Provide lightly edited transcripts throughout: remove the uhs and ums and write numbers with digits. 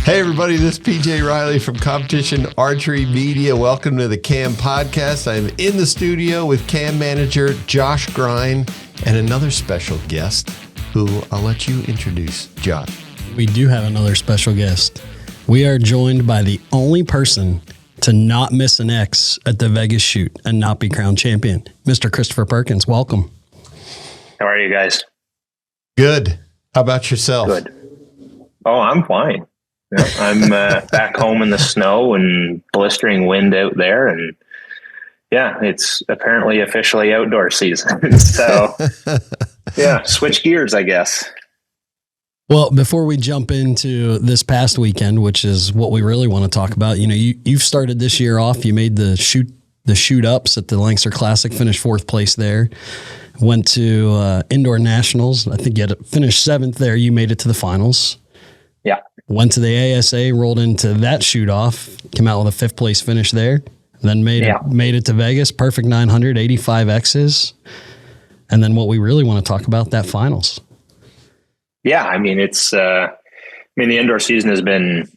Hey everybody, this is PJ Riley from Competition Archery Media. Welcome to the CAM Podcast. I'm in the studio with CAM manager Josh Grine and another special guest who I'll let you introduce. Josh. We do have another special guest. We are joined by the only person to not miss an X at the Vegas shoot and not be crowned champion, Mr. Christopher Perkins. Welcome. How are you guys? Good. How about yourself? Good. Oh, I'm fine. Yeah, I'm back home in the snow and blistering wind out there. And yeah, it's apparently officially outdoor season. So yeah, switch gears, I guess. Well, before we jump into this past weekend, which is what we really want to talk about, you've started this year off. You made the shoot ups at the Lancaster Classic, finished fourth place there. Went to indoor nationals. I think you had finished seventh there. You made it to the finals. Yeah. Went to the ASA, rolled into that shoot off, came out with a fifth place finish there, then made it to Vegas, perfect 900, 85 X's. And then what we really want to talk about, that finals. Yeah. I mean, the indoor season has been,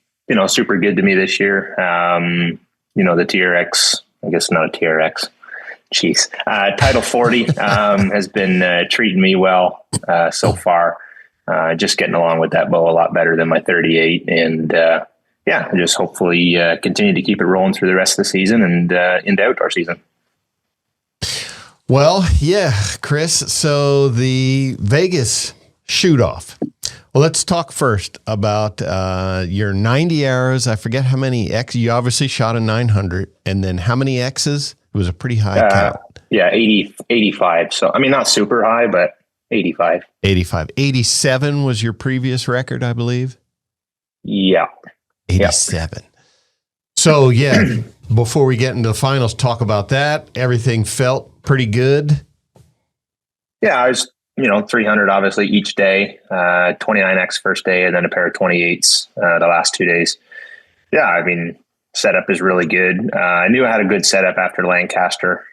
super good to me this year. The TRX, I guess not a TRX. Jeez. Title 40 has been treating me well so far. Just getting along with that bow a lot better than my 38. And just hopefully continue to keep it rolling through the rest of the season and into outdoor season. Well, yeah, Chris. So the Vegas shoot off. Well, let's talk first about your 90 arrows. I forget how many X. You obviously shot a 900. And then how many X's? It was a pretty high count. Yeah, 85. So, not super high, but 85. 87 was your previous record, I believe. Yeah. 87. Yep. So, before we get into the finals, talk about that. Everything felt pretty good. Yeah, I was, 300 obviously each day, 29X first day, and then a pair of 28s the last 2 days. Yeah, setup is really good. I knew I had a good setup after Lancaster.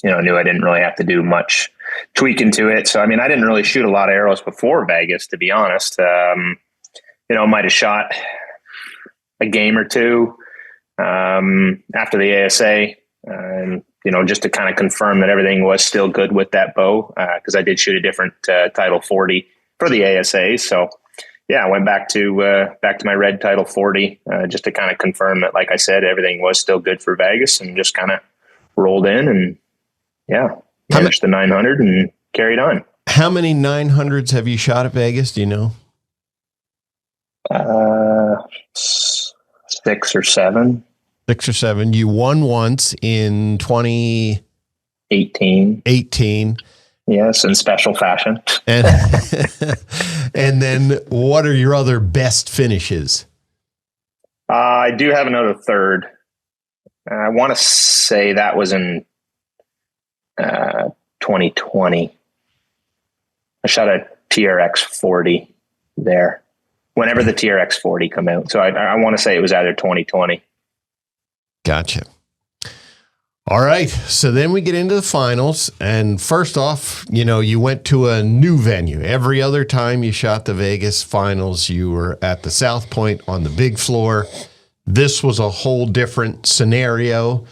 Knew I didn't really have to do much tweaking to it. So, I didn't really shoot a lot of arrows before Vegas, to be honest. Might have shot a game or two after the ASA, just to kind of confirm that everything was still good with that bow, because I did shoot a different Title 40 for the ASA. So, I went back to my red Title 40 just to kind of confirm that, like I said, everything was still good for Vegas, and just kind of rolled in and managed the 900 and carried on. How many 900s have you shot at Vegas? Do you know? 6 or 7. 6 or 7. You won once in 2018. Yes, in special fashion. And and then what are your other best finishes? I do have another third. I want to say that was in 2020. I shot a TRX 40 there whenever the TRX 40 come out. So I want to say it was either 2020. Gotcha. All right. So then we get into the finals. And first off, you went to a new venue. Every other time you shot the Vegas finals, you were at the South Point on the big floor. This was a whole different scenario.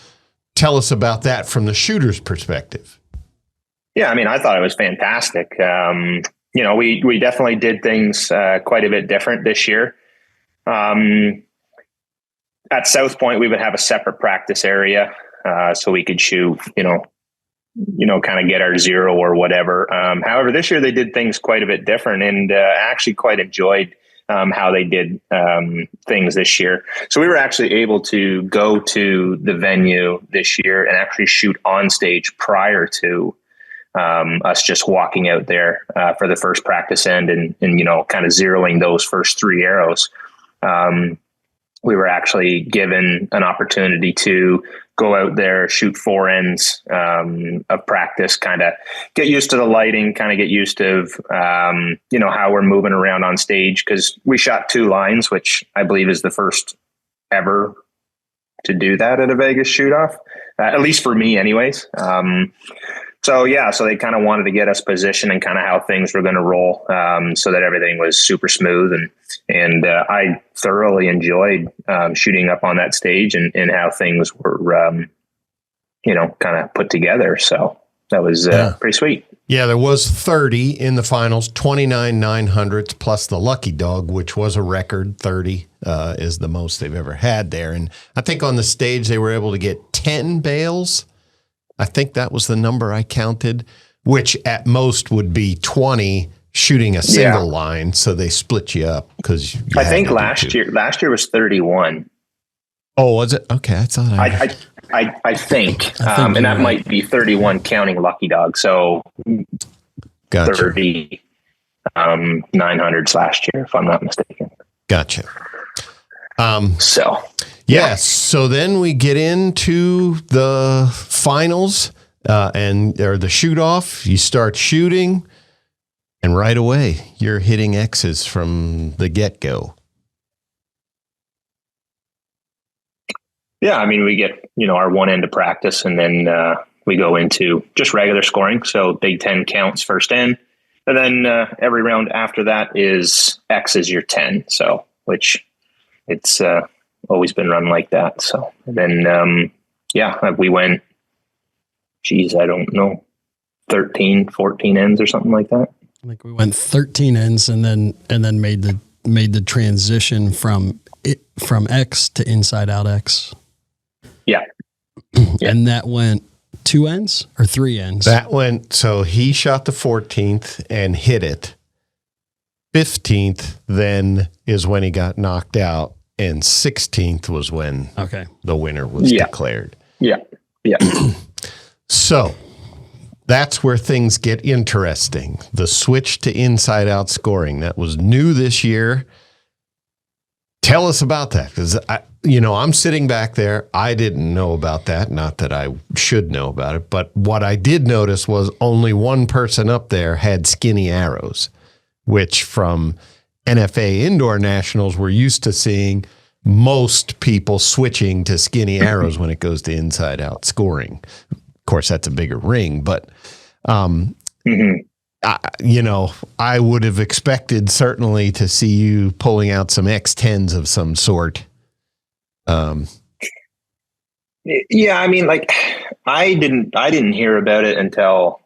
Tell us about that from the shooter's perspective. Yeah, I thought it was fantastic. We definitely did things quite a bit different this year. At South Point, we would have a separate practice area. So we could shoot, kind of get our zero or whatever. However, this year they did things quite a bit different, and actually quite enjoyed how they did things this year. So we were actually able to go to the venue this year and actually shoot on stage prior to us just walking out there for the first practice end and kind of zeroing those first 3 arrows. We were actually given an opportunity to go out there, shoot 4 ends of practice, kind of get used to the lighting, kind of get used to, how we're moving around on stage. Cause we shot 2 lines, which I believe is the first ever to do that at a Vegas shoot off, at least for me anyways. So they kind of wanted to get us positioned and kind of how things were going to roll, so that everything was super smooth. And I thoroughly enjoyed shooting up on that stage and how things were, kind of put together. So that was pretty sweet. Yeah, there was 30 in the finals, 29 900s plus the lucky dog, which was a record. 30 is the most they've ever had there. And I think on the stage they were able to get 10 bales. I think that was the number I counted, which at most would be 20 shooting a single line. So they split you up because I think last year was 31. Oh, was it? Okay, I thought I think and that might be 31 counting lucky dog. So gotcha. 30 900s last year, if I'm not mistaken. Gotcha. So then we get into the finals or the shoot off. You start shooting, and right away you're hitting X's from the get go. Yeah, I mean, we get, our one end of practice, and then we go into just regular scoring. So Big Ten counts first in, and then every round after that is X is your 10. So, which it's always been run like that. So then, we went, I don't know, 13, 14 ends or something like that. I think we went 13 ends and then made the transition from X to inside out X. Yeah. And that went 2 ends or 3 ends? So he shot the 14th and hit it. 15th then is when he got knocked out, and 16th was when the winner was declared. Yeah. Yeah. So that's where things get interesting. The switch to inside out scoring. That was new this year. Tell us about that, because I'm sitting back there. I didn't know about that. Not that I should know about it, but what I did notice was only one person up there had skinny arrows, which from NFA indoor nationals, we're used to seeing most people switching to skinny arrows when it goes to inside out scoring. Of course, that's a bigger ring, but I would have expected certainly to see you pulling out some X10s of some sort. Yeah, I mean, like I didn't hear about it until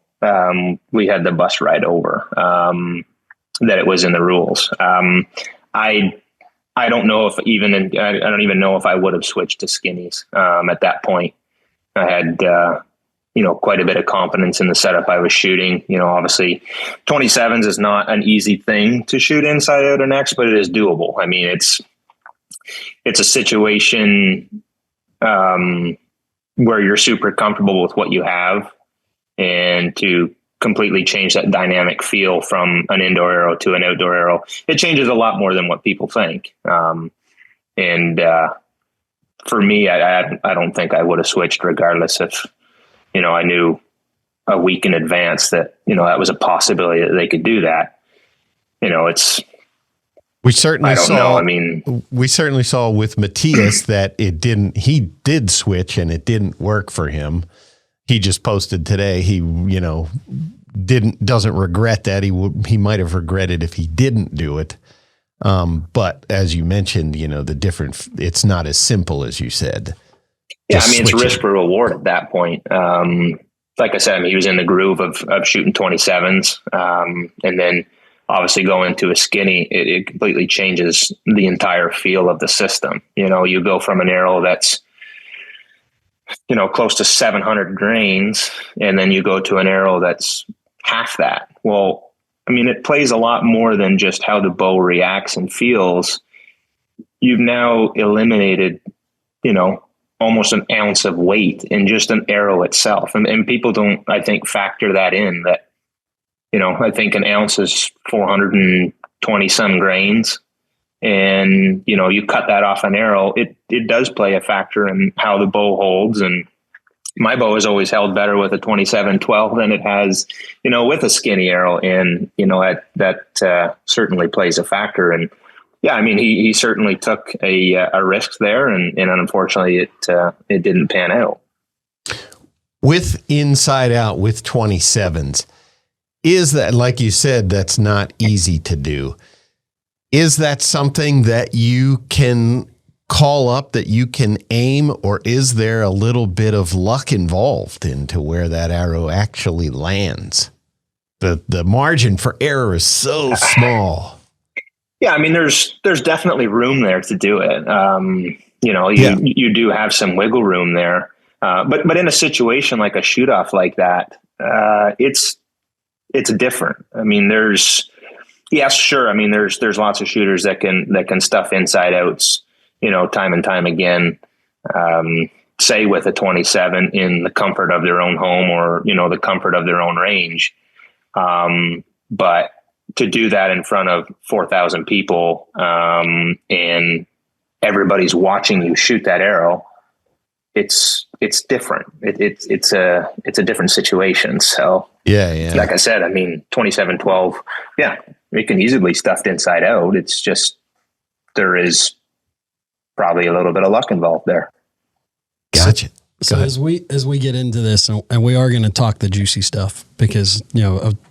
we had the bus ride over, that it was in the rules. I don't know if I don't even know if I would have switched to skinnies at that point. I had quite a bit of confidence in the setup I was shooting. Obviously 27s is not an easy thing to shoot inside out an X, but it is doable. I mean, it's a situation where you're super comfortable with what you have, and to completely change that dynamic feel from an indoor arrow to an outdoor arrow, it changes a lot more than what people think. And for me, I don't think I would have switched regardless if, I knew a week in advance that, that was a possibility that they could do that. We certainly saw. I mean, we certainly saw with Matthias that he did switch and it didn't work for him. He just posted today. He, doesn't regret that. He might have regretted if he didn't do it. But as you mentioned, it's not as simple as you said. Yeah, I mean, it's risk for reward at that point. Like I said, he was in the groove of shooting 27s. And then obviously going to a skinny, it completely changes the entire feel of the system. You go from an arrow that's, close to 700 grains, and then you go to an arrow that's half that. Well, I mean, it plays a lot more than just how the bow reacts and feels. You've now eliminated, almost an ounce of weight in just an arrow itself. And people don't, I think, factor that in, that, I think an ounce is 420 some grains. And, you cut that off an arrow, it does play a factor in how the bow holds. And my bow has always held better with a 27-12 than it has, with a skinny arrow. And, that certainly plays a factor. And yeah, I mean, he certainly took a risk there, and unfortunately it didn't pan out. with inside out with 27s, is that, like you said, that's not easy to do. Is that something that you can call up, that you can aim, or is there a little bit of luck involved into where that arrow actually lands? The margin for error is so small. Yeah, I mean, there's definitely room there to do it. You do have some wiggle room there, but in a situation like a shoot off like that, it's different. I mean, there's lots of shooters that can stuff inside outs, time and time again. Say with a 27 in the comfort of their own home or the comfort of their own range, but to do that in front of 4,000 people, and everybody's watching you shoot that arrow, it's different. It's a different situation. So yeah. Like I said, I mean, 27-12, yeah, it can easily stuffed inside out. It's just, there is probably a little bit of luck involved there. Gotcha. So as we get into this, and we are going to talk the juicy stuff, because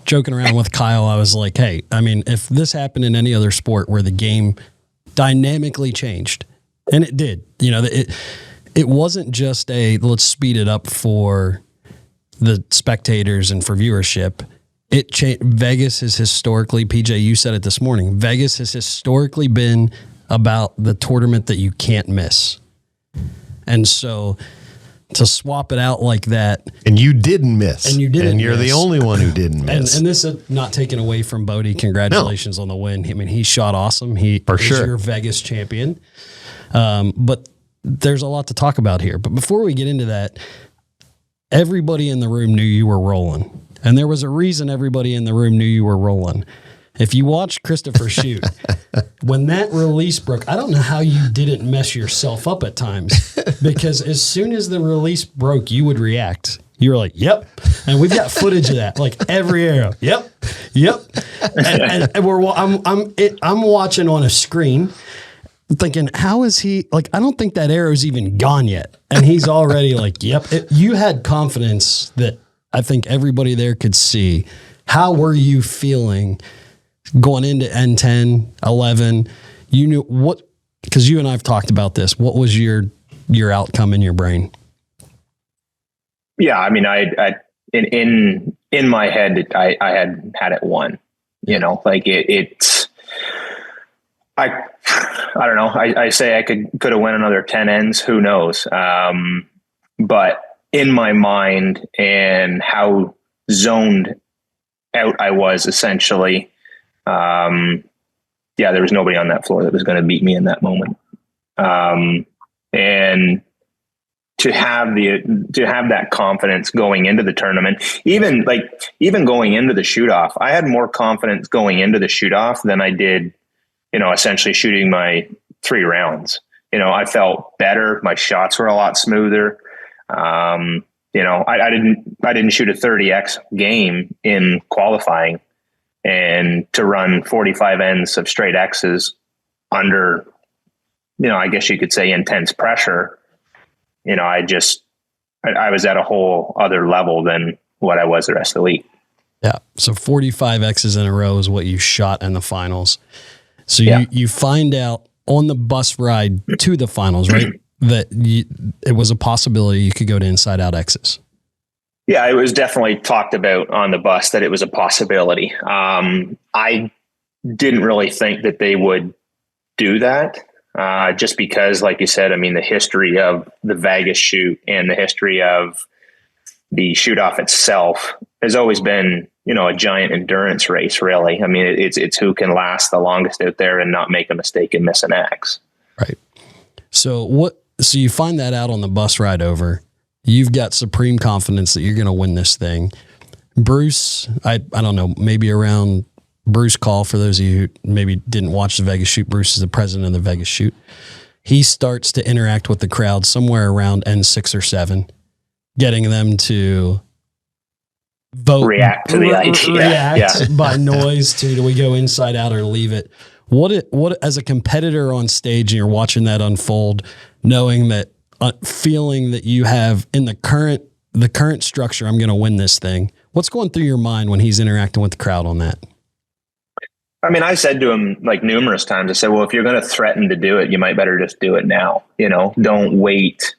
joking around with Kyle, I was like, hey, I mean, if this happened in any other sport where the game dynamically changed, and it did, it wasn't just let's speed it up for the spectators and for viewership. It changed. Vegas has historically, PJ, you said it this morning, Vegas has historically been about the tournament that you can't miss, and so to swap it out like that. And you didn't miss. And you're the only one who didn't miss. And this is not taken away from Bodie. Congratulations on the win. I mean, he shot awesome. He is your Vegas champion. But there's a lot to talk about here. But before we get into that, everybody in the room knew you were rolling. And there was a reason everybody in the room knew you were rolling. If you watched Christopher shoot, when that release broke, I don't know how you didn't mess yourself up at times, because as soon as the release broke, you would react. You were like, yep. And we've got footage of that, like every arrow. Yep. And I'm watching on a screen thinking, how is he, like, I don't think that arrow's even gone yet. And he's already like, yep. You had confidence that I think everybody there could see. How were you feeling going into N10, 11? You knew what, because you and I've talked about this. What was your outcome in your brain? Yeah, I mean, I in my head, I had it won. Like it's. I don't know. I say I could have won another 10 ends. Who knows? But in my mind and how zoned out I was, essentially, there was nobody on that floor that was going to beat me in that moment. And to have that confidence going into the tournament, even going into the shoot off, I had more confidence going into the shoot off than I did, essentially shooting my 3 rounds. I felt better. My shots were a lot smoother. I didn't shoot a 30x game in qualifying, and to run 45 ends of straight X's under, I guess you could say intense pressure. I was at a whole other level than what I was the rest of the week. Yeah. So 45 X's in a row is what you shot in the finals. So you find out on the bus ride to the finals, right? That it was a possibility you could go to inside out X's. Yeah, it was definitely talked about on the bus that it was a possibility. I didn't really think that they would do that, just because, like you said, I mean, the history of the Vegas shoot and the history of the shoot off itself has always been, a giant endurance race, really. I mean, it's who can last the longest out there and not make a mistake and miss an X. Right. So you find that out on the bus ride over. You've got supreme confidence that you're going to win this thing. Bruce, I don't know, maybe around Bruce Call, for those of you who maybe didn't watch the Vegas shoot, Bruce is the president of the Vegas shoot. He starts to interact with the crowd somewhere around N6 or 7, getting them to vote. React to the idea. React by noise to, do we go inside out or leave it? What as a competitor on stage and you're watching that unfold, knowing that, feeling that you have in the current the current structure, I'm going to win this thing. What's going through your mind when he's interacting with the crowd on that? I mean, I said to him like numerous times, I said, well, if you're going to threaten to do it, you might better just do it now. Don't wait,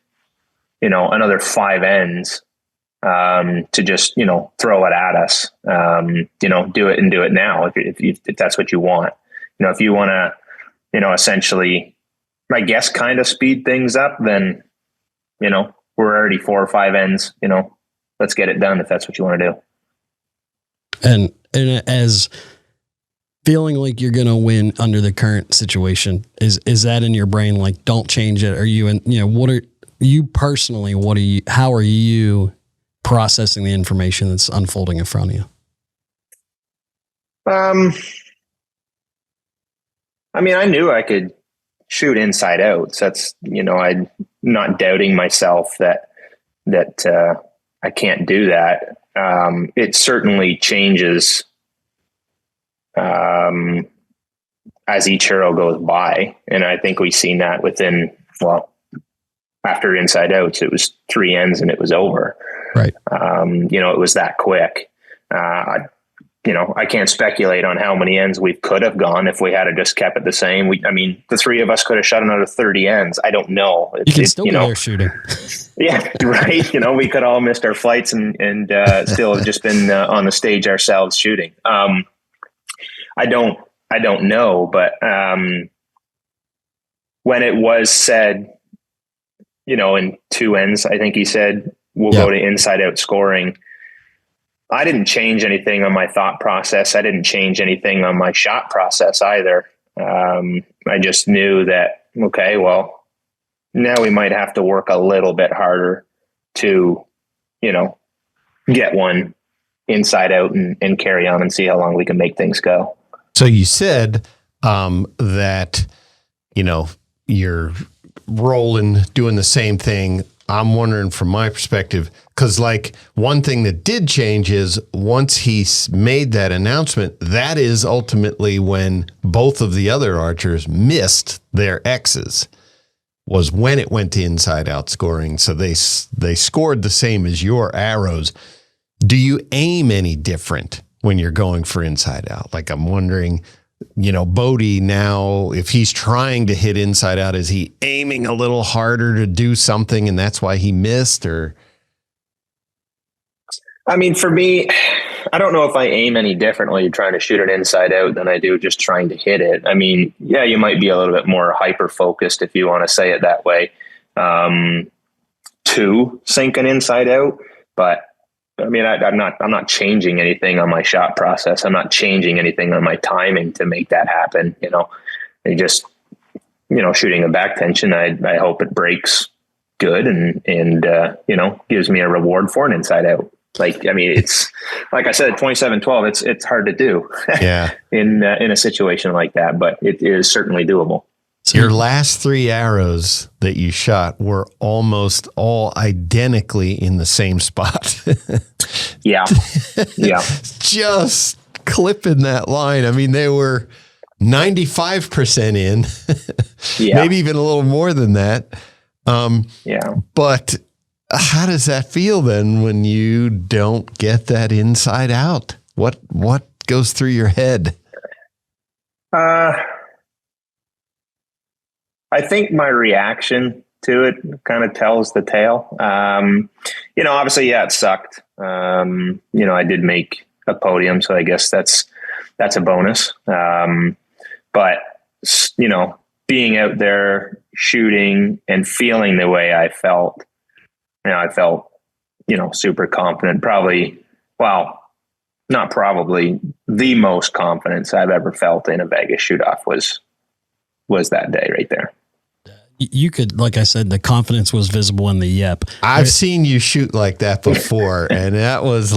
another 5 ends to just, throw it at us. Do it and do it now if that's what you want. If you want to, essentially, I guess, kind of speed things up, then, we're already 4 or 5 ends, let's get it done if that's what you want to do. And as feeling like you're going to win under the current situation, is that in your brain? Like, don't change it. Are you what are you personally, how are you processing the information that's unfolding in front of you? I mean, I knew I could shoot inside out. So that's, I'm not doubting myself that I can't do that. It certainly changes as each hero goes by. And I think we've seen that after inside outs, it was 3 ends and it was over. Right. It was that quick. I can't speculate on how many ends we could have gone if we had just kept it the same. The 3 of us could have shot another 30 ends. I don't know. You can still be there shooting. Yeah, right. We could all missed our flights and still have just been on the stage ourselves shooting. I don't know, but when it was said, in 2 ends, I think he said, we'll go to inside out scoring. I didn't change anything on my thought process. I didn't change anything on my shot process either. I just knew that, okay, well, now we might have to work a little bit harder to, get one inside out and carry on and see how long we can make things go. So you said that, you're rolling, doing the same thing. I'm wondering from my perspective, because one thing that did change is once he made that announcement, that is ultimately when both of the other archers missed their X's, was when it went to inside out scoring. So they scored the same as your arrows. Do you aim any different when you're going for inside out? I'm wondering, Bodie now, if he's trying to hit inside out, is he aiming a little harder to do something and that's why he missed? Or, for me, I don't know if I aim any differently trying to shoot it inside out than I do just trying to hit it. You might be a little bit more hyper focused, if you want to say it that way, to sink an inside out, but I'm not changing anything on my shot process. I'm not changing anything on my timing to make that happen. And just, shooting a back tension, I hope it breaks good and gives me a reward for an inside out. It's like I said, 27-12, it's hard to do in a situation like that, but it is certainly doable. So your last 3 arrows that you shot were almost all identically in the same spot. Yeah. Just clipping that line. They were 95% in, maybe even a little more than that. But how does that feel then when you don't get that inside out? What goes through your head? I think my reaction to it kind of tells the tale. Obviously, it sucked. I did make a podium, so I guess that's a bonus. But being out there shooting and feeling the way I felt, I felt, super confident. Not probably, the most confidence I've ever felt in a Vegas shoot-off was that day right there. You could, like I said, the confidence was visible in the yep. I've seen you shoot like that before, and that was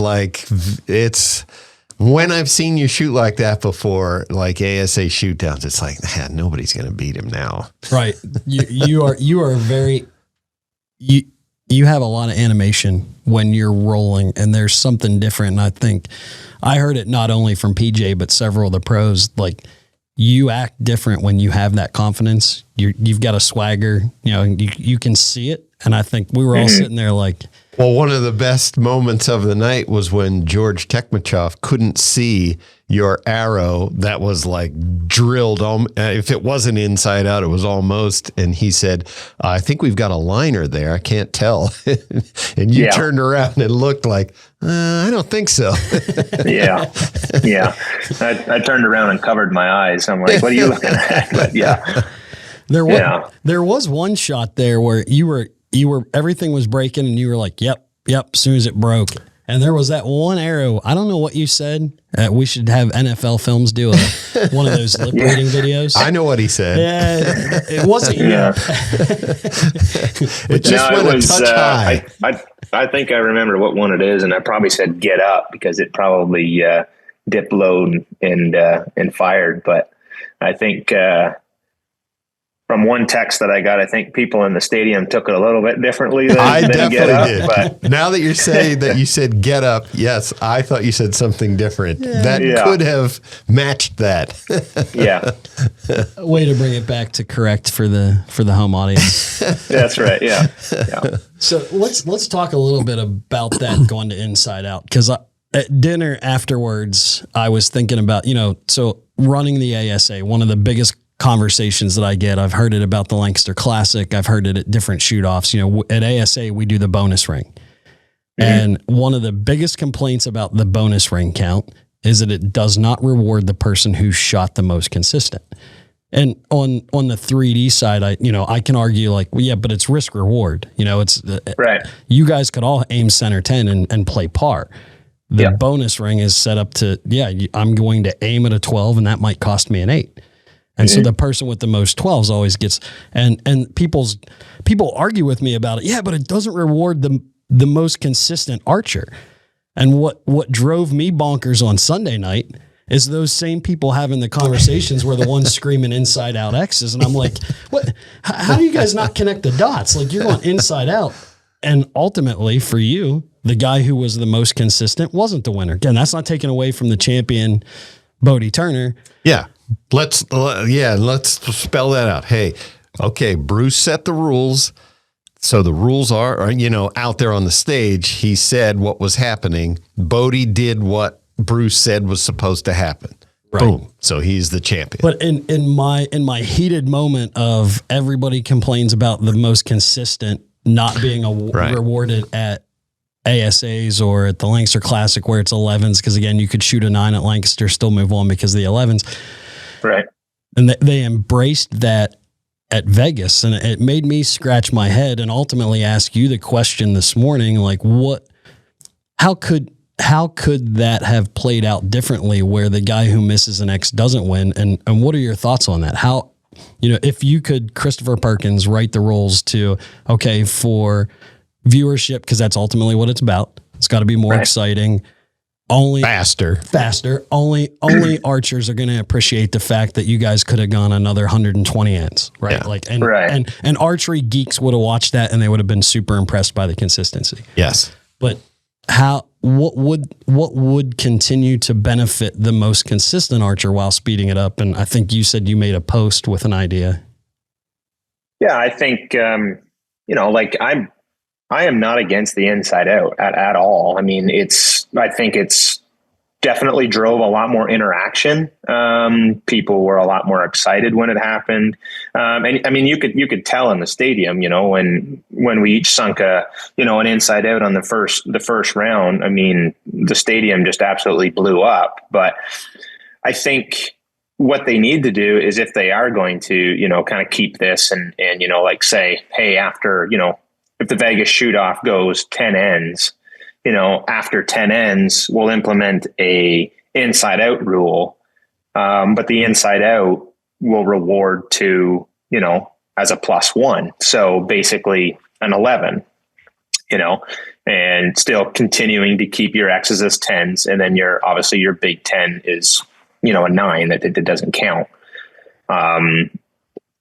when I've seen you shoot like that before, like ASA shoot downs, it's like, man, nobody's going to beat him now. Right. You are very, you have a lot of animation when you're rolling, and there's something different. And I think I heard it not only from PJ, but several of the pros, you act different when you have that confidence. You've got a swagger, you can see it, And I think we were all sitting there like, well, one of the best moments of the night was when George Tekmachov couldn't see your arrow that was like drilled. If it wasn't inside out, it was almost. And he said, I think we've got a liner there. I can't tell. And you turned around and looked like, I don't think so. Yeah. I turned around and covered my eyes. I'm like, what are you looking at? But there was one shot there where you were everything was breaking and you were like, yep. As soon as it broke. And there was that one arrow. I don't know what you said. We should have NFL Films do one of those lip reading videos. I know what he said. Yeah, it wasn't you. It just went a touch high. I think I remember what one it is, and I probably said get up because it probably dipped low and fired. But I think from one text that I got, I think people in the stadium took it a little bit differently than I definitely get up, did. But now that you're saying that you said get up, yes, I thought you said something different. That could have matched that. Way to bring it back to correct for the home audience. That's right. Yeah. So let's talk a little bit about that going to Inside Out, because at dinner afterwards, I was thinking about, so running the ASA, one of the biggest conversations that I get. I've heard it about the Lancaster Classic. I've heard it at different shoot-offs. At ASA, we do the bonus ring. And one of the biggest complaints about the bonus ring count is that it does not reward the person who shot the most consistent. And on the 3D side, I can argue like, well, yeah, but it's risk reward. It's right. You guys could all aim center 10 and play par. The bonus ring is set up to, I'm going to aim at a 12 and that might cost me an 8. And so the person with the most 12s always gets, and people argue with me about it. Yeah, but it doesn't reward the most consistent archer. And what drove me bonkers on Sunday night is those same people having the conversations where the ones screaming inside out X's. And I'm like, what? How do you guys not connect the dots? Like, you're going inside out. And ultimately for you, the guy who was the most consistent wasn't the winner. Again, that's not taken away from the champion, Bodie Turner. Yeah. Let's spell that out. Hey, okay, Bruce set the rules. So the rules are, out there on the stage, he said what was happening. Bodie did what Bruce said was supposed to happen. Right. Boom. So he's the champion. But in my heated moment of everybody complains about the most consistent not being rewarded at ASAs or at the Lancaster Classic where it's 11s, because again, you could shoot a 9 at Lancaster, still move on because of the 11s. Right. And they embraced that at Vegas, and it made me scratch my head and ultimately ask you the question this morning, like how could that have played out differently where the guy who misses an X doesn't win? And what are your thoughts on that? How, if you could, Christopher Perkins, write the rules to, okay, for viewership, because that's ultimately what it's about. It's got to be more exciting. Only faster. Only archers are going to appreciate the fact that you guys could have gone another 120 ends, right? Yeah. And archery geeks would have watched that and they would have been super impressed by the consistency. Yes. But what would continue to benefit the most consistent archer while speeding it up? And I think you said you made a post with an idea. Yeah, I think I am not against the inside out at all. I mean, I think it's definitely drove a lot more interaction. People were a lot more excited when it happened. And I mean, you could tell in the stadium, when we each sunk an inside out on the first round, I mean, the stadium just absolutely blew up. But I think what they need to do is, if they are going to, kind of keep this and say, hey, after, if the Vegas shoot off goes 10 ends, after 10 ends, we'll implement a inside out rule. But the inside out will reward to, as a +1. So basically an 11, and still continuing to keep your X's as 10s. And then obviously your big 10 is, a 9 that doesn't count.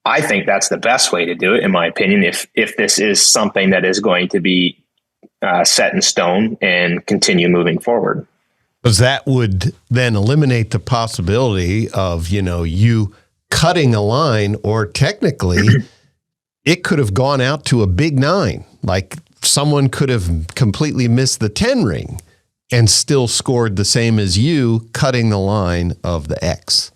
I think that's the best way to do it, in my opinion, if this is something that is going to be set in stone and continue moving forward. Because that would then eliminate the possibility of, you cutting a line, or technically, it could have gone out to a big 9. Like someone could have completely missed the 10 ring and still scored the same as you, cutting the line of the X.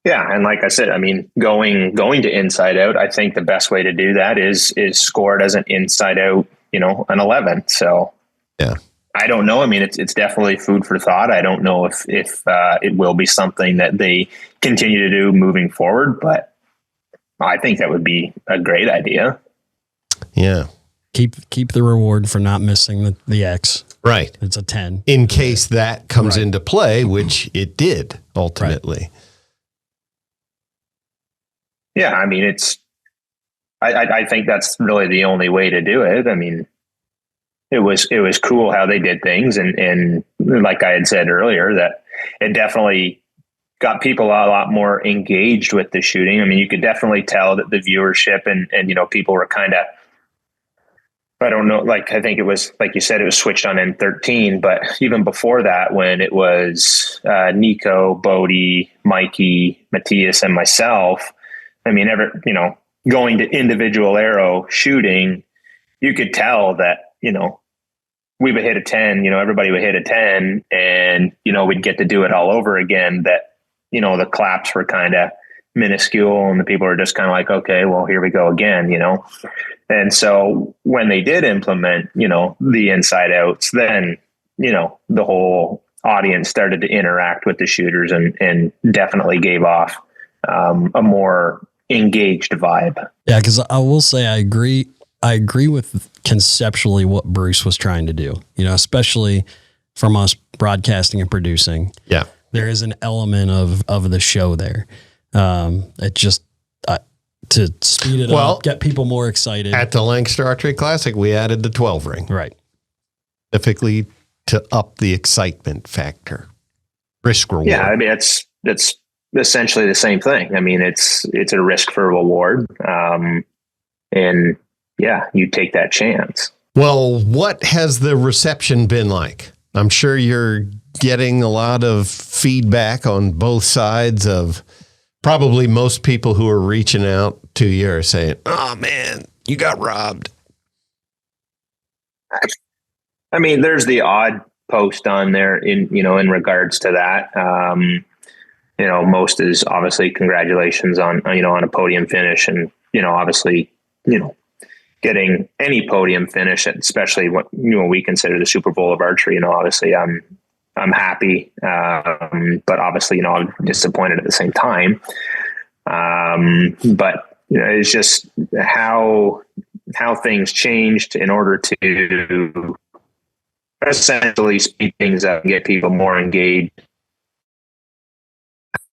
Yeah, and like I said, I mean, going to inside out, I think the best way to do that is score it as an inside out, an 11. So yeah, I don't know. I mean, it's definitely food for thought. I don't know if it will be something that they continue to do moving forward, but I think that would be a great idea. Yeah. Keep the reward for not missing the X. Right. It's a 10. In case that comes into play, which it did ultimately. Right. Yeah, I mean, I think that's really the only way to do it. I mean, it was cool how they did things. And like I had said earlier, that it definitely got people a lot more engaged with the shooting. I mean, you could definitely tell that the viewership and people were kind of, I don't know, like, I think it was, like you said, it was switched on N13, but even before that, when it was Nico, Bodie, Mikey, Matthias, and myself, I mean, going to individual arrow shooting, you could tell that, we would hit a 10, everybody would hit a 10 and, we'd get to do it all over again. That, the claps were kind of minuscule and the people were just kind of like, okay, well, here we go again, And so when they did implement, the inside outs, then, the whole audience started to interact with the shooters and definitely gave off a more engaged vibe. Yeah, because I will say I agree with conceptually what Bruce was trying to do, especially from us broadcasting and producing. Yeah. There is an element of the show there. It just to speed it up, get people more excited. At the Lancaster Archery Classic, we added the 12 ring. Right. Specifically to up the excitement factor. Risk reward. Yeah, I mean, it's essentially the same thing. I mean, it's a risk for reward. And yeah, you take that chance. Well, what has the reception been like? I'm sure you're getting a lot of feedback on both sides of probably most people who are reaching out to you are saying, oh man, you got robbed. I mean, there's the odd post on there in regards to that. Most is obviously congratulations on a podium finish and, obviously, getting any podium finish, especially what, we consider the Super Bowl of archery, obviously I'm happy. But obviously, I'm disappointed at the same time. But it's just how things changed in order to essentially speed things up and get people more engaged.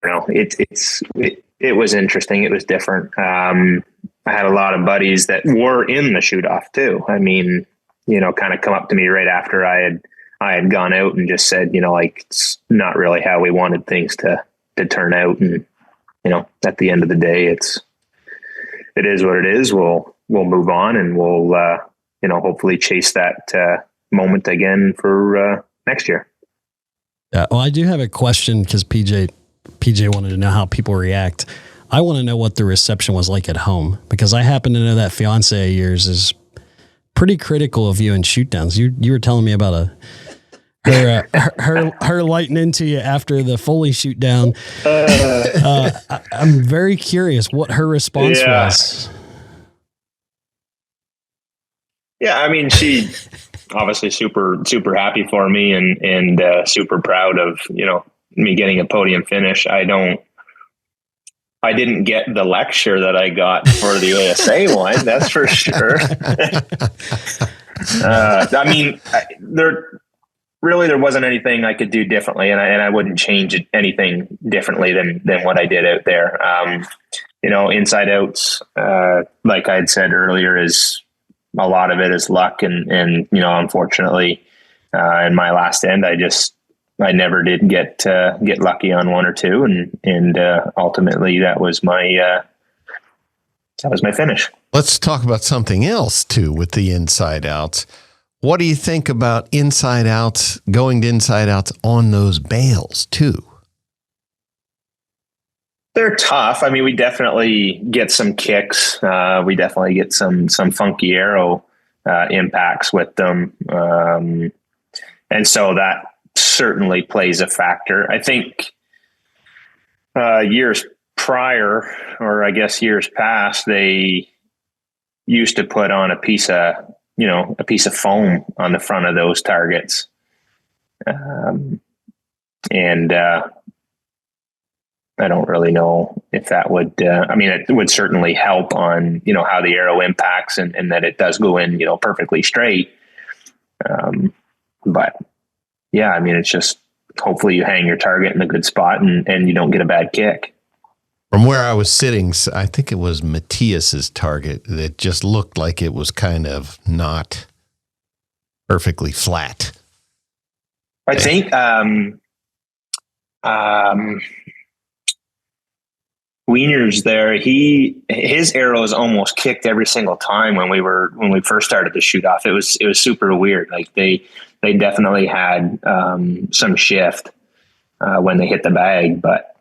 It was interesting. It was different. I had a lot of buddies that were in the shoot off too. I mean, kind of come up to me right after I had gone out and just said, it's not really how we wanted things to turn out. And, at the end of the day, it is what it is. We'll move on and we'll, hopefully chase that moment again for next year. Yeah. Well, I do have a question because PJ wanted to know how people react. I want to know what the reception was like at home because I happen to know that fiance of yours is pretty critical of you in shoot downs. You were telling me about her lighting into you after the Foley shoot down. I'm very curious what her response was. Yeah, I mean, she obviously super, super happy for me and super proud of, me getting a podium finish. I didn't get the lecture that I got for the ASA one. That's for sure. I mean, there wasn't anything I could do differently, and I wouldn't change anything differently than what I did out there. Inside outs, like I had said earlier, is a lot of it is luck, and unfortunately, in my last end, I never did get lucky on one or two, and ultimately that was my finish. Let's talk about something else too with the inside outs. What do you think about inside outs, going to inside outs on those bales too? They're tough. I mean, we definitely get some kicks. We definitely get some funky arrow impacts with them. And so that certainly plays a factor. I think years prior, or I guess years past, they used to put on a piece of foam on the front of those targets. And I don't really know if that would, it would certainly help on, how the arrow impacts and that it does go in, perfectly straight. But yeah, I mean, it's just, hopefully you hang your target in a good spot and you don't get a bad kick. From where I was sitting, I think it was Matthias's target that just looked like it was kind of not perfectly flat. I think, Wiener's there. His arrows almost kicked every single time when we first started to shoot off. It was super weird. Like they definitely had some shift when they hit the bag, but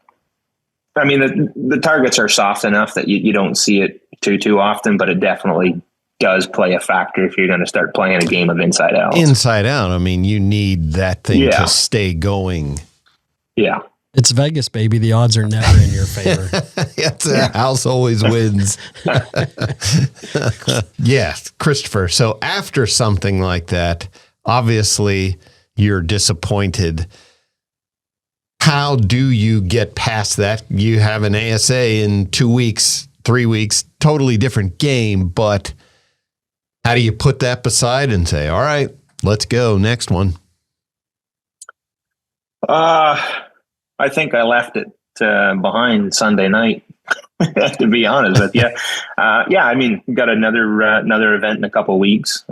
I mean the targets are soft enough that you don't see it too often, but it definitely does play a factor if you're going to start playing a game of inside out. Inside out. I mean, you need that thing to stay going. Yeah. It's Vegas, baby. The odds are never in your favor. House always wins. Yeah, Christopher. So after something like that, obviously you're disappointed. How do you get past that? You have an ASA in 2 weeks, 3 weeks, totally different game, but how do you put that beside and say, all right, let's go, next one? I think I left it behind Sunday night, to be honest with you. I mean, got another event in a couple of weeks.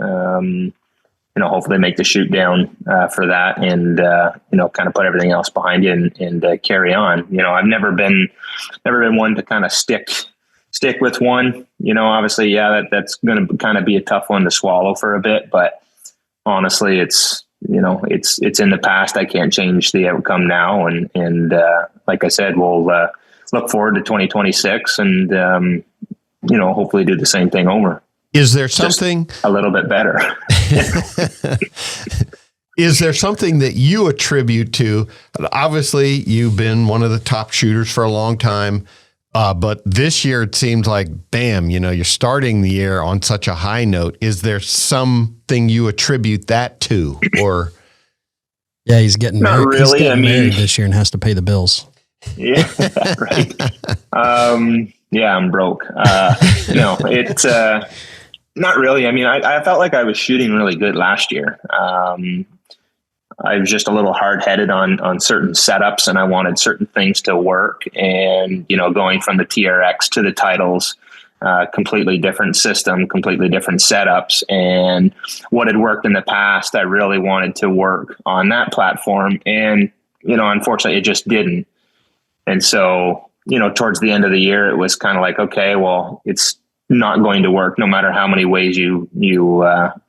Hopefully make the shoot down for that, and kind of put everything else behind you and carry on. I've never been one to kind of stick with one. Obviously, that's going to kind of be a tough one to swallow for a bit, but honestly, it's in the past. I can't change the outcome now. And like I said, we'll look forward to 2026 and, hopefully do the same thing over. Is there something just a little bit better? Is there something that you attribute to? Obviously, you've been one of the top shooters for a long time. But this year, it seems like, bam, you're starting the year on such a high note. Is there something you attribute that to? Or yeah, he's getting not married. Really. He's getting married this year and has to pay the bills. Yeah, right. I'm broke. It's not really. I mean, I felt like I was shooting really good last year. I was just a little hard-headed on certain setups, and I wanted certain things to work. And, going from the TRX to the titles, completely different system, completely different setups. And what had worked in the past, I really wanted to work on that platform. And, unfortunately, it just didn't. And so, towards the end of the year, it was kind of like, okay, well, it's not going to work no matter how many ways you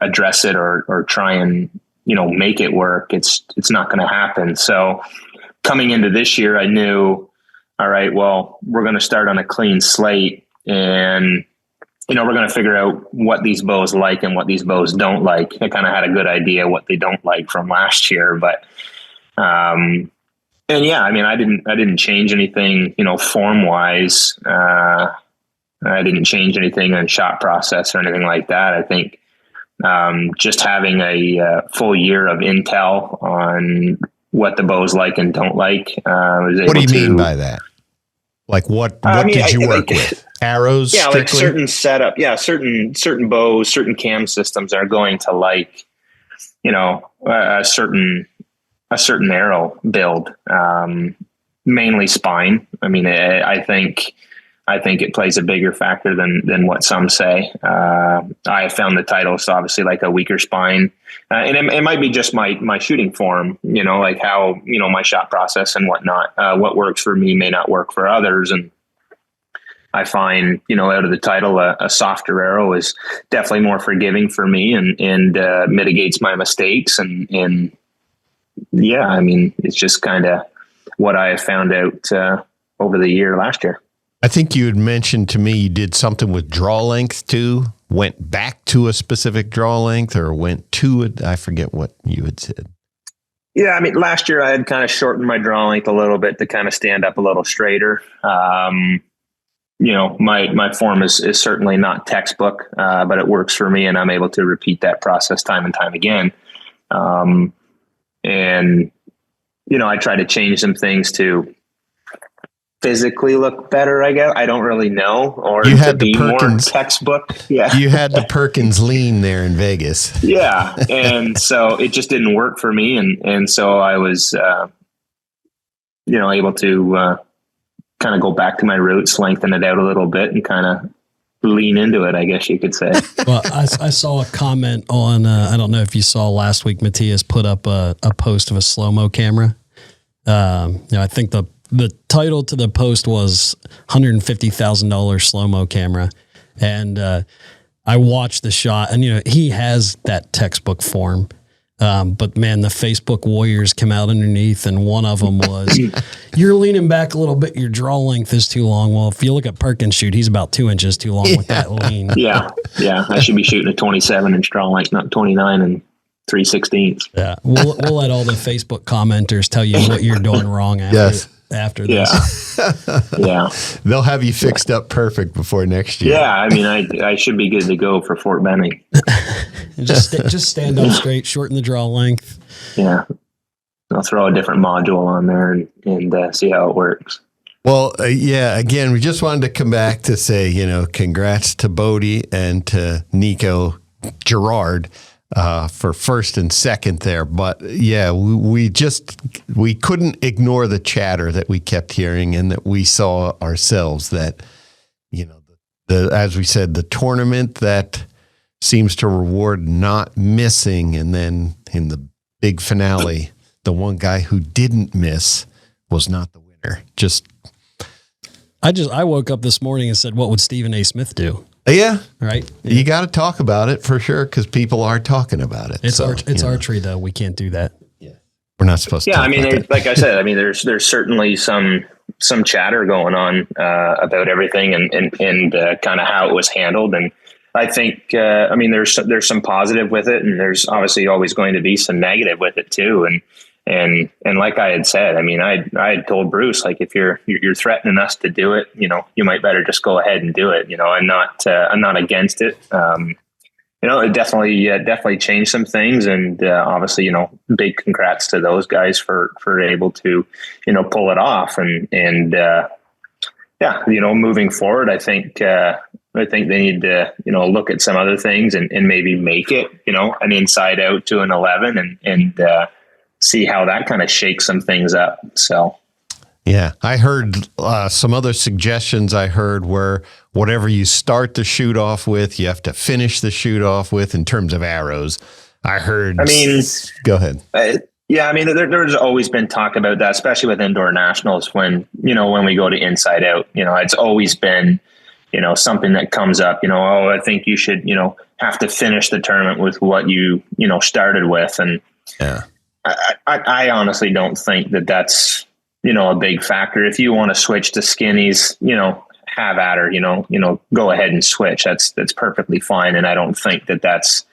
address it or try and, make it work. It's not going to happen. So coming into this year, I knew, all right, well, we're going to start on a clean slate, and, we're going to figure out what these bows like and what these bows don't like. I kind of had a good idea what they don't like from last year, but, and yeah, I mean, I didn't change anything, form wise. I didn't change anything in shot process or anything like that. I think, just having a full year of intel on what the bows like and don't like. What do you mean by that? Like what did you work with? Arrows? Yeah, strictly? Like certain setup. Yeah, certain bows, certain cam systems are going to like, a certain arrow build, mainly spine. I mean, I think it plays a bigger factor than what some say. I have found the titles obviously like a weaker spine, and it might be just my shooting form, like how, my shot process and whatnot. What works for me may not work for others. And I find, out of the title, a softer arrow is definitely more forgiving for me and mitigates my mistakes. And yeah, I mean, it's just kind of what I have found out over the year last year. I think you had mentioned to me you did something with draw length too. Went back to a specific draw length or went to it. I forget what you had said. Yeah, I mean, last year I had kind of shortened my draw length a little bit to kind of stand up a little straighter. My form is certainly not textbook, but it works for me, and I'm able to repeat that process time and time again. I try to change some things to physically look better, I guess. I don't really know, or you to had be the Perkins more textbook. Yeah, you had the Perkins lean there in Vegas. Yeah, and so it just didn't work for me, and so I was, able to kind of go back to my roots, lengthen it out a little bit, and kind of lean into it, I guess you could say. Well, I saw a comment on, I don't know if you saw last week, Matthias put up a post of a slow-mo camera. I think the title to the post was $150,000 slow-mo camera. And I watched the shot, and, he has that textbook form. But man, the Facebook warriors come out underneath, and one of them was, you're leaning back a little bit. Your draw length is too long. Well, if you look at Perkins shoot, he's about 2 inches too long with that lean. Yeah. I should be shooting a 27-inch draw length, not 29 and 3/16. Yeah. We'll let all the Facebook commenters tell you what you're doing wrong after this. Yeah. They'll have you fixed up perfect before next year. Yeah. I mean, I should be good to go for Fort Benning. just stand up straight, shorten the draw length. Yeah. I'll throw a different module on there and see how it works. Well, again, we just wanted to come back to say, congrats to Bodie and to Nico Gerard for first and second there. But yeah, we couldn't ignore the chatter that we kept hearing and that we saw ourselves that, as we said, the tournament that seems to reward not missing. And then in the big finale, the one guy who didn't miss was not the winner. I woke up this morning and said, what would Stephen A. Smith do? Yeah. Right. You got to talk about it for sure, because people are talking about it. It's archery, though. We can't do that. Yeah. We're not supposed to. Yeah. I mean, like I said, there's certainly some chatter going on about everything and kind of how it was handled. And I think, there's some positive with it, and there's obviously always going to be some negative with it too. And like I had said, I had told Bruce, like, if you're threatening us to do it, you might better just go ahead and do it. I'm not against it. It definitely changed some things, and obviously, big congrats to those guys for able to, pull it off. And moving forward, I think they need to, look at some other things and maybe make it, an inside out to an 11 and see how that kind of shakes some things up. So, yeah, I heard some other suggestions I heard were whatever you start the shoot off with, you have to finish the shoot off with in terms of arrows. I heard. Go ahead. There's always been talk about that, especially with indoor nationals when we go to inside out, it's always been, something that comes up, I think you should, have to finish the tournament with what you started with. And yeah. I honestly don't think that that's, a big factor. If you want to switch to skinnies, have at her, go ahead and switch. That's perfectly fine. And I don't think that that's,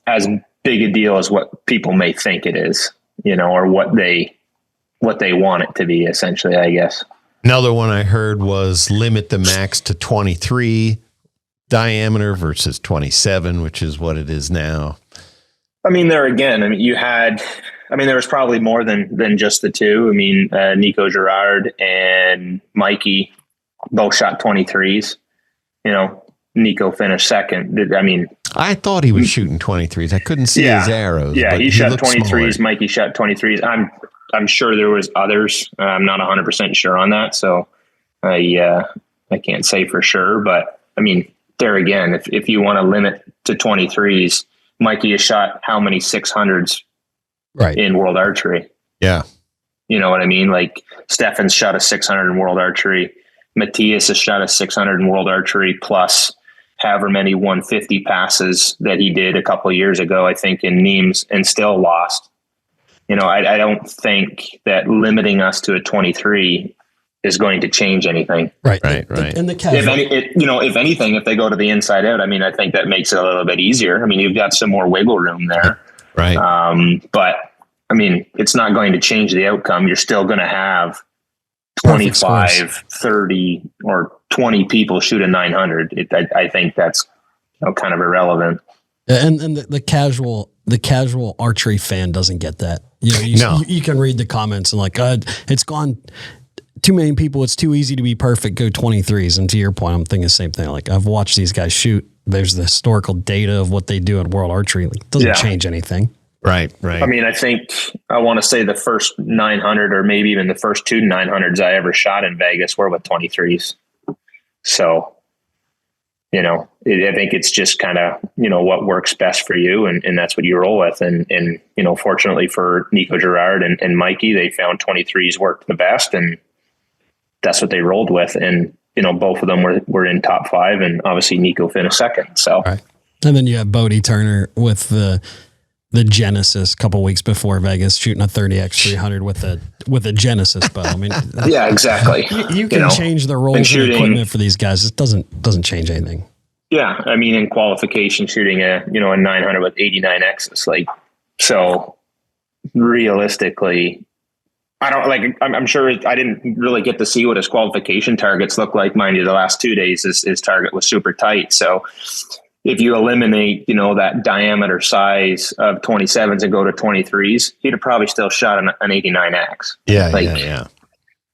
as big a deal as what people may think it is, or what they want it to be, essentially, I guess. Another one I heard was limit the max to 23 diameter versus 27, which is what it is now. There was probably more than just the two. Nico Gerard and Mikey both shot 23s. Nico finished second. I thought he was shooting 23s. I couldn't see his arrows. Yeah, but he shot 23s. Smart. Mikey shot 23s. I'm sure there was others. I'm not 100% sure on that, so I can't say for sure. But there again, if you want to limit to 23s, Mikey has shot how many 600s in World Archery? Yeah. You know what I mean? Like, Stefan's shot a 600 in World Archery. Matthias has shot a 600 in World Archery, plus however many 150 passes that he did a couple of years ago, I think, in Nîmes, and still lost. I don't think that limiting us to a 23 is going to change anything. Right. And the If casual, if anything, if they go to the inside out, I mean, I think that makes it a little bit easier. I mean, you've got some more wiggle room there. Right. But I mean, it's not going to change the outcome. You're still going to have Perfect 25, scores. 30, or 20 people shoot a 900. I think that's kind of irrelevant. and the casual archery fan doesn't get that. You can read the comments and like, it's gone too many people. It's too easy to be perfect. Go 23s. And to your point, I'm thinking the same thing. Like, I've watched these guys shoot. There's the historical data of what they do in world archery. Like, it doesn't change anything. Right. I mean, I want to say the first 900 or maybe even the first 2 900s I ever shot in Vegas were with 23s. So, I think it's just kind of, what works best for you. And that's what you roll with. And fortunately for Nico Gerard and Mikey, they found 23s worked the best, and that's what they rolled with. And, both of them were in top 5, and obviously Nico finished second. So, right. And then you have Bodie Turner with the Genesis a couple weeks before Vegas shooting a 30x 300 with a Genesis bow. I mean, yeah, exactly. You can change the roles and equipment for these guys. It doesn't change anything. Yeah. I mean, in qualification shooting a 900 with 89Xs, like, so realistically, I'm sure I didn't really get to see what his qualification targets look like. Mind you, the last 2 days, his target was super tight. So if you eliminate, that diameter size of 27s and go to 23s, he'd have probably still shot an 89X. Yeah.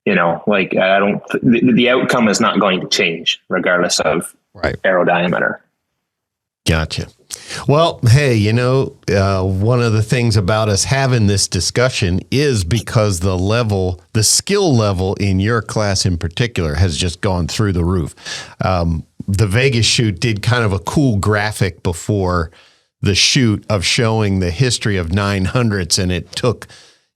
The outcome is not going to change regardless of arrow diameter. Gotcha. Well, hey, one of the things about us having this discussion is because the skill level in your class in particular has just gone through the roof. The Vegas shoot did kind of a cool graphic before the shoot of showing the history of 900s. And it took,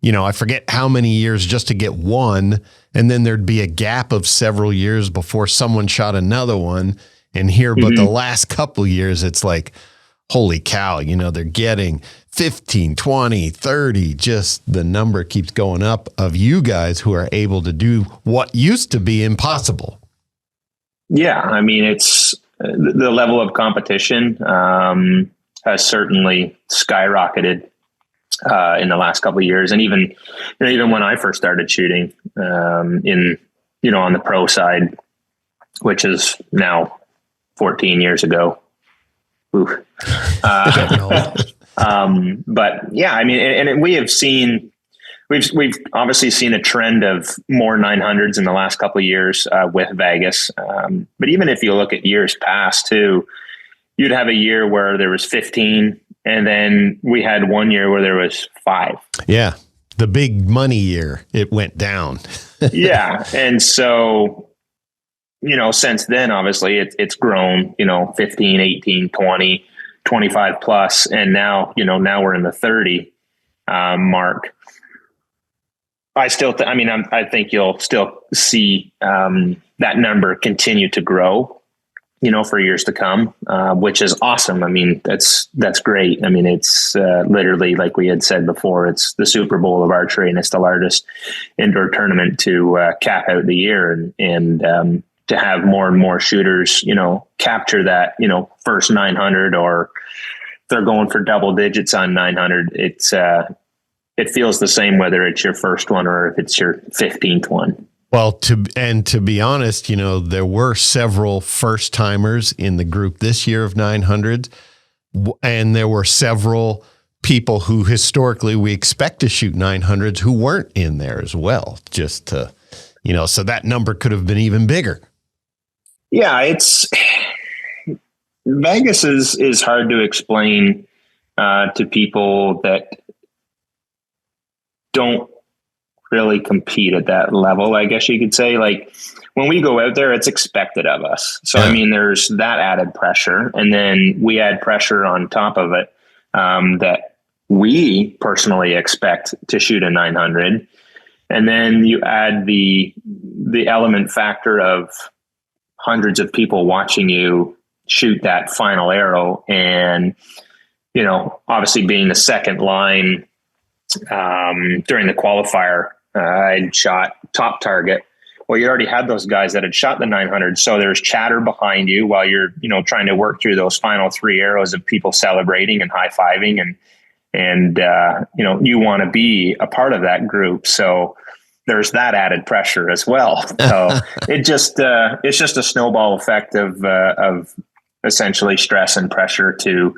I forget how many years just to get one. And then there'd be a gap of several years before someone shot another one. And here, but the last couple years, it's like, holy cow, they're getting 15, 20, 30, just the number keeps going up of you guys who are able to do what used to be impossible. Yeah. I mean, it's the level of competition has certainly skyrocketed in the last couple of years. And even when I first started shooting on the pro side, which is now 14 years ago. Ooh. But yeah, I mean, and we have seen, we've obviously seen a trend of more 900s in the last couple of years with Vegas. But even if you look at years past too, you'd have a year where there was 15, and then we had one year where there was 5. Yeah. The big money year, it went down. Yeah. And so, since then, obviously it's grown, 15, 18, 20, 25 plus. And now, now we're in the 30 mark. I think you'll still see that number continue to grow, for years to come, which is awesome. I mean, that's great. I mean, it's literally, like we had said before, it's the Super Bowl of archery, and it's the largest indoor tournament to cap out the year. And to have more and more shooters, capture that, first 900, or they're going for double digits on 900. It feels the same whether it's your first one or if it's your 15th one. Well, to be honest, there were several first timers in the group this year of 900s, and there were several people who historically we expect to shoot 900s who weren't in there as well. Just to, so that number could have been even bigger. Yeah, Vegas is hard to explain to people that don't really compete at that level, I guess you could say. Like, when we go out there, it's expected of us. So, I mean, there's that added pressure. And then we add pressure on top of it that we personally expect to shoot a 900. And then you add the element factor of hundreds of people watching you shoot that final arrow. And, obviously being the second line during the qualifier, I shot top target Well, you already had those guys that had shot the 900. So there's chatter behind you while you're, trying to work through those final 3 arrows of people celebrating and high-fiving. And you want to be a part of that group. So there's that added pressure as well. So it's just a snowball effect of essentially stress and pressure to,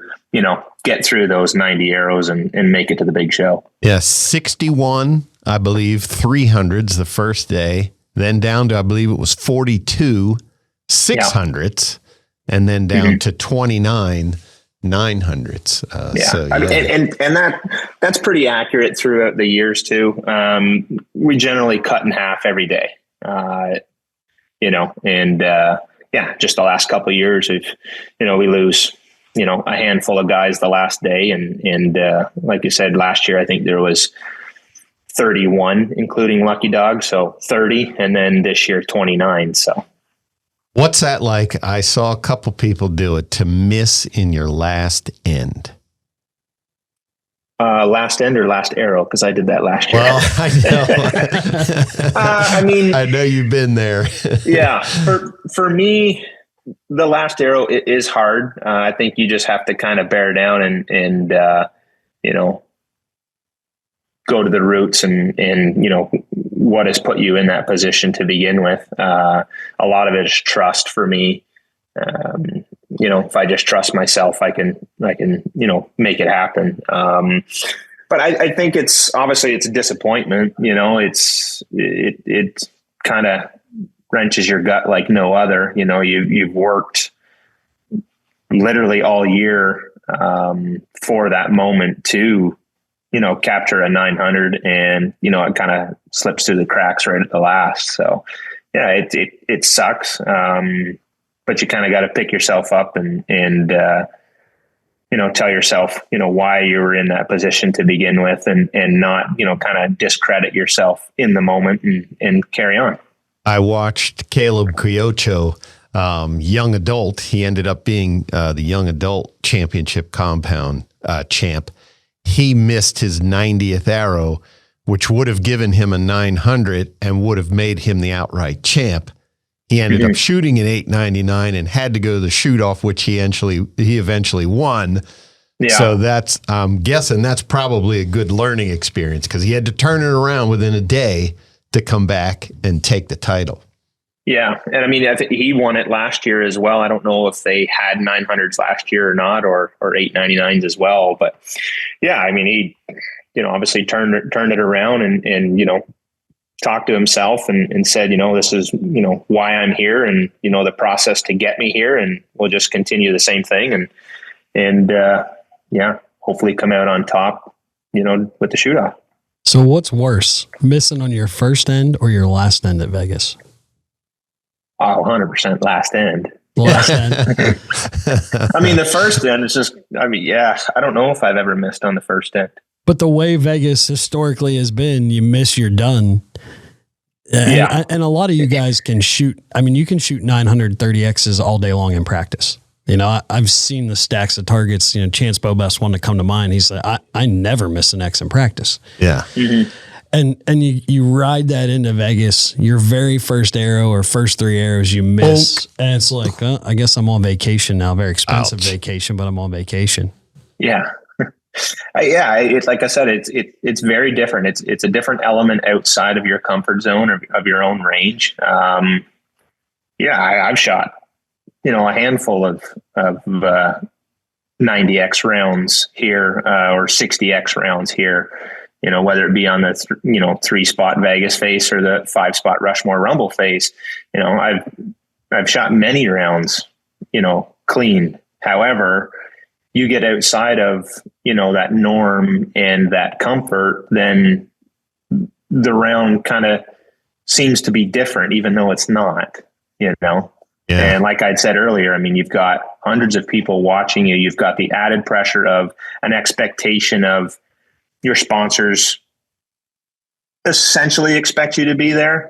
get through those 90 arrows and make it to the big show. Yeah. 61, I believe, 300s the first day, then down to, I believe it was 42 600s, and then down to 29 900s. And that's pretty accurate throughout the years too. We generally cut in half every day, just the last couple of years, we lose, a handful of guys the last day. And like you said, last year, I think there was 31, including Lucky Dog. So 30. And then this year, 29. So what's that like? I saw a couple people do it, to miss in your last end. Last end or last arrow? Because I did that last year. Well, I know. I know you've been there. Yeah. For me, the last arrow is hard. I think you just have to kind of bear down and go to the roots and what has put you in that position to begin with. A lot of it is trust for me. If I just trust myself, I can make it happen. But I think it's a disappointment. It kind of wrenches your gut like no other. You've worked literally all year for that moment to capture a 900, and it kind of slips through the cracks right at the last. So yeah, it sucks. But you kind of got to pick yourself up and tell yourself, why you were in that position to begin with, and not, kind of discredit yourself in the moment and carry on. I watched Caleb Quiocho, young adult. He ended up being the young adult championship compound champ. He missed his 90th arrow, which would have given him a 900 and would have made him the outright champ. He ended up shooting an 899 and had to go to the shoot off, which he eventually won. Yeah. So I'm guessing that's probably a good learning experience, because he had to turn it around within a day to come back and take the title. Yeah. And I think he won it last year as well. I don't know if they had 900s last year or not, or 899s as well. But yeah, he, obviously turned it around and talked to himself and said, this is, why I'm here, and, the process to get me here, and we'll just continue the same thing and hopefully come out on top, with the shoot off. So what's worse, missing on your first end or your last end at Vegas? 100% last end. Last end. The first end is just, I don't know if I've ever missed on the first end. But the way Vegas historically has been, you miss, you're done. And a lot of you guys can shoot. You can shoot 930Xs all day long in practice. I've seen the stacks of targets. Chance Bobest one to come to mind. He said, I never miss an X in practice. Yeah. Mm-hmm. And you ride that into Vegas, your very first arrow or first 3 arrows you miss. And it's like, I guess I'm on vacation now. Very expensive vacation, but I'm on vacation. Yeah. It's like I said, it's very different. It's a different element outside of your comfort zone or of your own range. I've shot, a handful of 90X rounds here, or 60X rounds here, whether it be on the, 3-spot Vegas face or the 5-spot Rushmore Rumble face. I've shot many rounds, clean. However, you get outside of, that norm and that comfort, then the round kind of seems to be different, even though it's not, Yeah. And like I'd said earlier, you've got hundreds of people watching you. You've got the added pressure of an expectation of your sponsors essentially expect you to be there,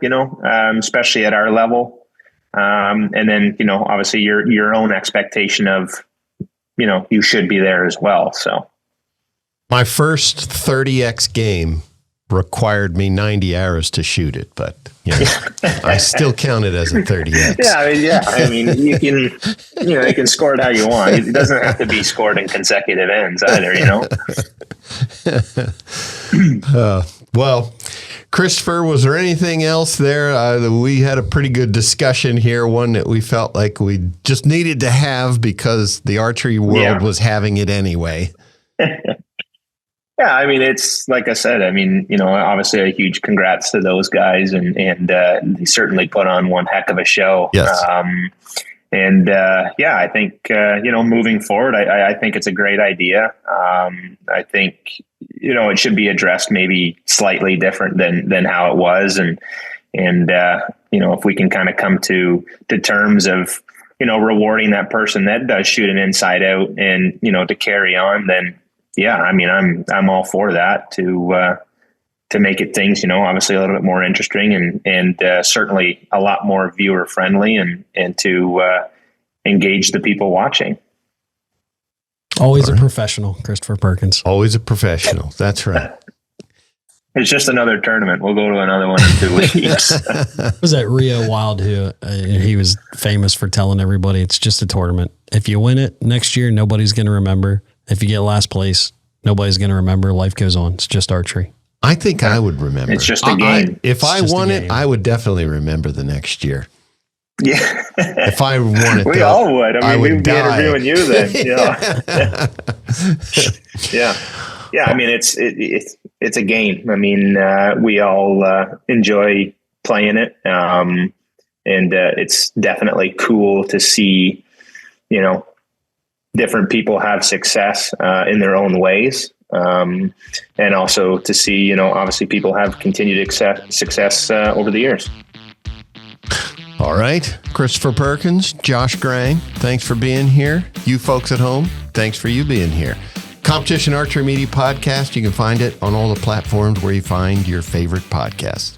especially at our level. And then, obviously your own expectation of, you should be there as well. So my first 30X game required me 90 arrows to shoot it, but I still count it as a 30X. I mean, you can score it how you want. It doesn't have to be scored in consecutive ends either, Well, Christopher, was there anything else there? We had a pretty good discussion here, one that we felt like we just needed to have because the archery world was having it anyway. Yeah, I mean, it's like I said, I mean, obviously a huge congrats to those guys and they certainly put on one heck of a show. Yes. I think, moving forward, I think it's a great idea. I think, it should be addressed maybe slightly different than how it was. And if we can kind of come to terms of, rewarding that person that does shoot an inside out and, to carry on, then yeah, I mean, I'm all for that to make it things, obviously a little bit more interesting and certainly a lot more viewer friendly and to engage the people watching. Always a professional, Christopher Perkins. Always a professional. That's right. It's just another tournament. We'll go to another one in 2 weeks. Was that Rio Wild who he was famous for telling everybody it's just a tournament. If you win it next year, nobody's going to remember. If you get last place, nobody's going to remember. Life goes on. It's just archery. I think I would remember. It's just a game. If I won it, I would definitely remember the next year. Yeah. If I won it, we all would. I mean, we'd be die. interviewing you then. Yeah. I mean, it's a game. I mean, we all enjoy playing it, and it's definitely cool to see, different people have success in their own ways, and also to see, obviously people have continued success over the years. All right. Christopher Perkins, Josh Grang, thanks for being here. You folks at home, thanks for you being here. Competition Archery Media Podcast. You can find it on all the platforms where you find your favorite podcasts.